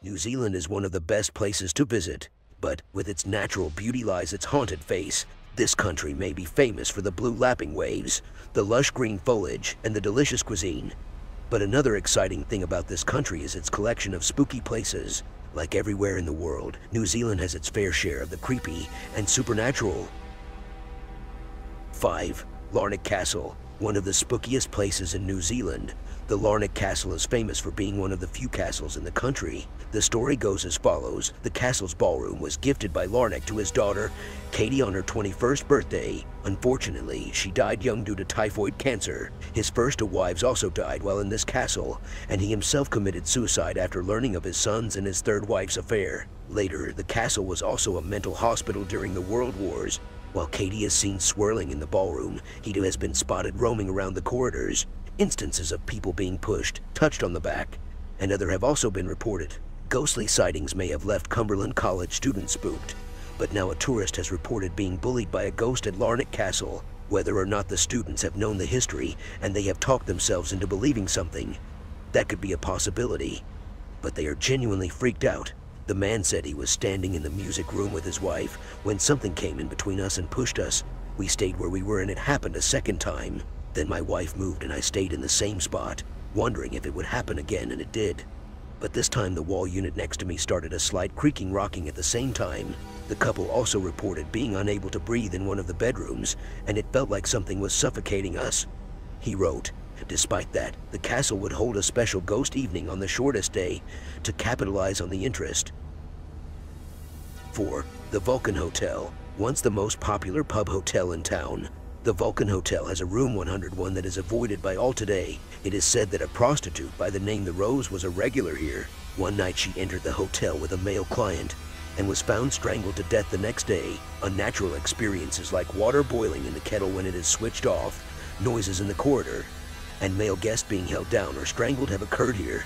New Zealand is one of the best places to visit, but with its natural beauty lies its haunted face. This country may be famous for the blue lapping waves, the lush green foliage, and the delicious cuisine. But another exciting thing about this country is its collection of spooky places. Like everywhere in the world, New Zealand has its fair share of the creepy and supernatural. 5. Larnac Castle, one of the spookiest places in New Zealand. The Larnac Castle is famous for being one of the few castles in the country. The story goes as follows. The castle's ballroom was gifted by Larnac to his daughter, Katie, on her 21st birthday. Unfortunately, she died young due to typhoid cancer. His first two wives also died while in this castle, and he himself committed suicide after learning of his son's and his third wife's affair. Later, the castle was also a mental hospital during the World Wars. While Katie is seen swirling in the ballroom, he has been spotted roaming around the corridors. Instances of people being pushed, touched on the back, and other have also been reported. Ghostly sightings may have left Cumberland College students spooked, but now a tourist has reported being bullied by a ghost at Larnac Castle. Whether or not the students have known the history and they have talked themselves into believing something, that could be a possibility, but they are genuinely freaked out. The man said he was standing in the music room with his wife when something came in between us and pushed us. We stayed where we were and it happened a second time. Then my wife moved and I stayed in the same spot, wondering if it would happen again, and it did. But this time the wall unit next to me started a slight creaking rocking at the same time. The couple also reported being unable to breathe in one of the bedrooms, and it felt like something was suffocating us. He wrote, despite that, the castle would hold a special ghost evening on the shortest day to capitalize on the interest. 4. The Vulcan Hotel, once the most popular pub hotel in town. The Vulcan Hotel has a room 101 that is avoided by all today. It is said that a prostitute by the name The Rose was a regular here. One night she entered the hotel with a male client and was found strangled to death the next day. Unnatural experiences like water boiling in the kettle when it is switched off, noises in the corridor, and male guests being held down or strangled have occurred here.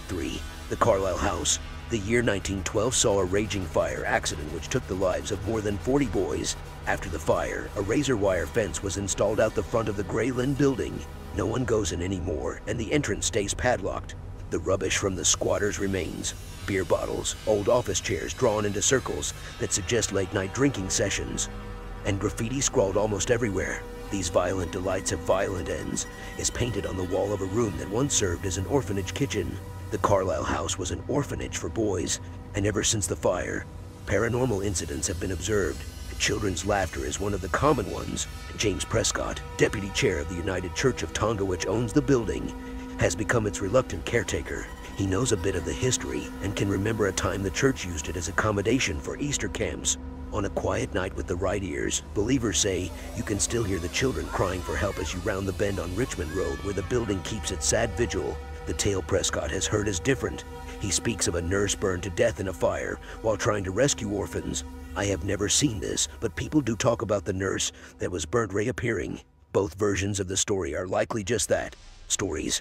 3. The Carlisle House. The year 1912 saw a raging fire accident which took the lives of more than 40 boys. After the fire, a razor wire fence was installed out the front of the Grey Lynn building. No one goes in anymore, and the entrance stays padlocked. The rubbish from the squatters remains. Beer bottles, old office chairs drawn into circles that suggest late-night drinking sessions, and graffiti scrawled almost everywhere. These violent delights have violent ends is painted on the wall of a room that once served as an orphanage kitchen. The Carlisle House was an orphanage for boys, and ever since the fire, paranormal incidents have been observed. Children's laughter is one of the common ones. James Prescott, deputy chair of the United Church of Tonga, which owns the building, has become its reluctant caretaker. He knows a bit of the history and can remember a time the church used it as accommodation for Easter camps. On a quiet night with the right ears, believers say you can still hear the children crying for help as you round the bend on Richmond Road where the building keeps its sad vigil. The tale Prescott has heard is different. He speaks of a nurse burned to death in a fire while trying to rescue orphans. I have never seen this, but people do talk about the nurse that was burnt reappearing. Both versions of the story are likely just that, stories.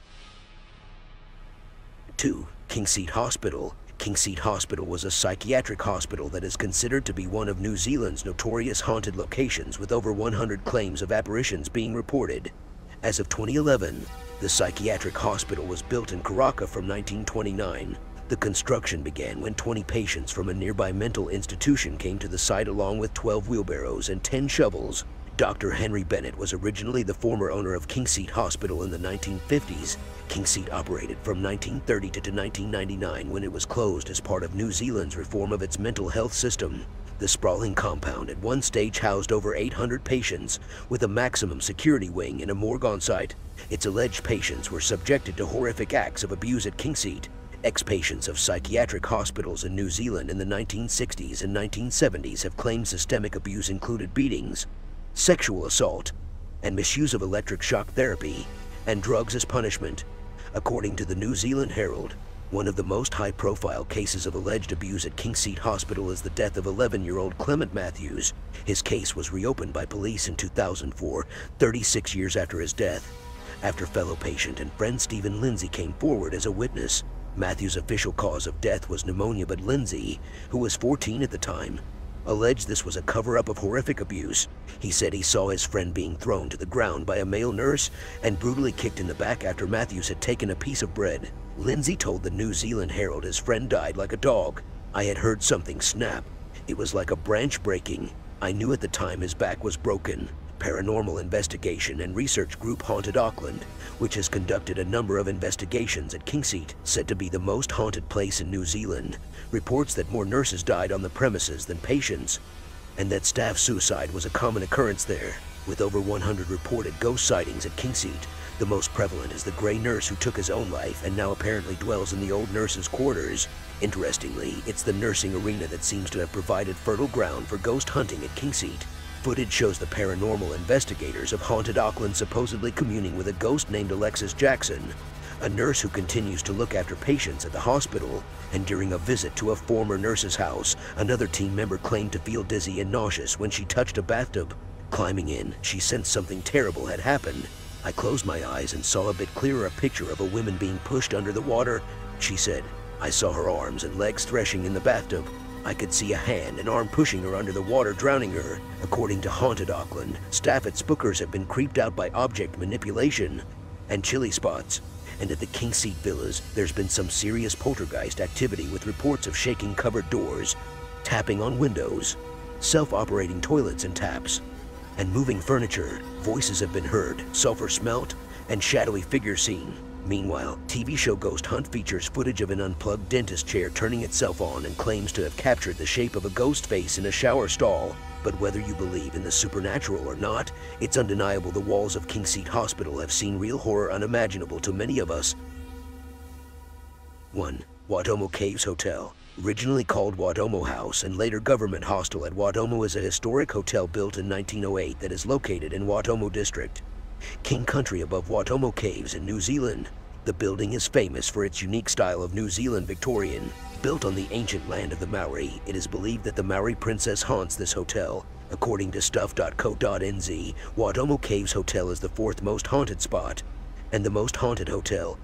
2. Kingseat Hospital. Kingseat Hospital was a psychiatric hospital that is considered to be one of New Zealand's notorious haunted locations, with over 100 claims of apparitions being reported. As of 2011, the psychiatric hospital was built in Karaka from 1929. The construction began when 20 patients from a nearby mental institution came to the site along with 12 wheelbarrows and 10 shovels. Dr. Henry Bennett was originally the former owner of Kingseat Hospital in the 1950s. Kingseat operated from 1930 to 1999 when it was closed as part of New Zealand's reform of its mental health system. The sprawling compound at one stage housed over 800 patients, with a maximum security wing and a morgue on site. Its alleged patients were subjected to horrific acts of abuse at Kingseat. Ex-patients of psychiatric hospitals in New Zealand in the 1960s and 1970s have claimed systemic abuse included beatings, sexual assault, and misuse of electric shock therapy, and drugs as punishment. According to the New Zealand Herald, one of the most high-profile cases of alleged abuse at Kingseat Hospital is the death of 11-year-old Clement Matthews. His case was reopened by police in 2004, 36 years after his death, after fellow patient and friend Stephen Lindsay came forward as a witness. Matthews' official cause of death was pneumonia, but Lindsay, who was 14 at the time, alleged this was a cover-up of horrific abuse. He said he saw his friend being thrown to the ground by a male nurse and brutally kicked in the back after Matthews had taken a piece of bread. Lindsay told the New Zealand Herald his friend died like a dog. I had heard something snap. It was like a branch breaking. I knew at the time his back was broken. Paranormal investigation and research group Haunted Auckland, which has conducted a number of investigations at Kingseat, said to be the most haunted place in New Zealand, reports that more nurses died on the premises than patients, and that staff suicide was a common occurrence there. With over 100 reported ghost sightings at Kingseat, the most prevalent is the gray nurse who took his own life and now apparently dwells in the old nurses' quarters. Interestingly, it's the nursing arena that seems to have provided fertile ground for ghost hunting at Kingseat. Footage shows the paranormal investigators of Haunted Auckland supposedly communing with a ghost named Alexis Jackson, a nurse who continues to look after patients at the hospital. And during a visit to a former nurse's house, another team member claimed to feel dizzy and nauseous when she touched a bathtub. Climbing in, she sensed something terrible had happened. I closed my eyes and saw a bit clearer a picture of a woman being pushed under the water, she said. I saw her arms and legs threshing in the bathtub. I could see a hand and arm pushing her under the water, drowning her. According to Haunted Auckland, staff at Spookers have been creeped out by object manipulation and chilly spots. And at the Kingseat Villas, there's been some serious poltergeist activity with reports of shaking cupboard doors, tapping on windows, self-operating toilets and taps, and moving furniture. Voices have been heard, sulfur smelt, and shadowy figures seen. Meanwhile, TV show Ghost Hunt features footage of an unplugged dentist chair turning itself on and claims to have captured the shape of a ghost face in a shower stall. But whether you believe in the supernatural or not, it's undeniable the walls of Kingseat Hospital have seen real horror unimaginable to many of us. 1. Watomo Caves Hotel. Originally called Watomo House and later Government Hostel at Watomo, is a historic hotel built in 1908 that is located in Watomo District, King Country above Watomo Caves in New Zealand. The building is famous for its unique style of New Zealand Victorian. Built on the ancient land of the Maori, it is believed that the Maori princess haunts this hotel. According to stuff.co.nz, Watomo Caves Hotel is the 4th most haunted spot and the most haunted hotel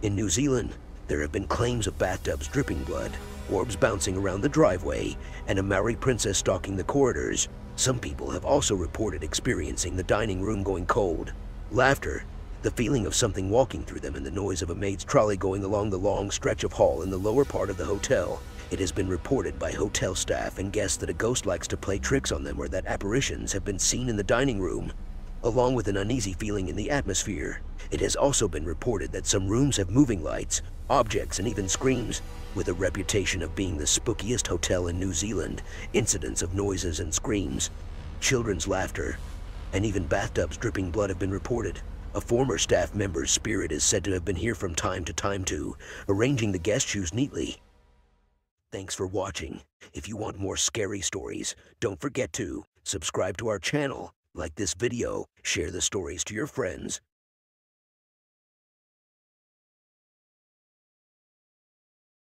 in New Zealand. There have been claims of bathtubs dripping blood, orbs bouncing around the driveway, and a Maori princess stalking the corridors. Some people have also reported experiencing the dining room going cold. Laughter, the feeling of something walking through them, and the noise of a maid's trolley going along the long stretch of hall in the lower part of the hotel. It has been reported by hotel staff and guests that a ghost likes to play tricks on them, or that apparitions have been seen in the dining room, along with an uneasy feeling in the atmosphere. It has also been reported that some rooms have moving lights, objects, and even screams. With a reputation of being the spookiest hotel in New Zealand, incidents of noises and screams, children's laughter, and even bathtubs dripping blood have been reported. A former staff member's spirit is said to have been here from time to time too, arranging the guest shoes neatly. Thanks for watching. If you want more scary stories, don't forget to subscribe to our channel, like this video, share the stories to your friends,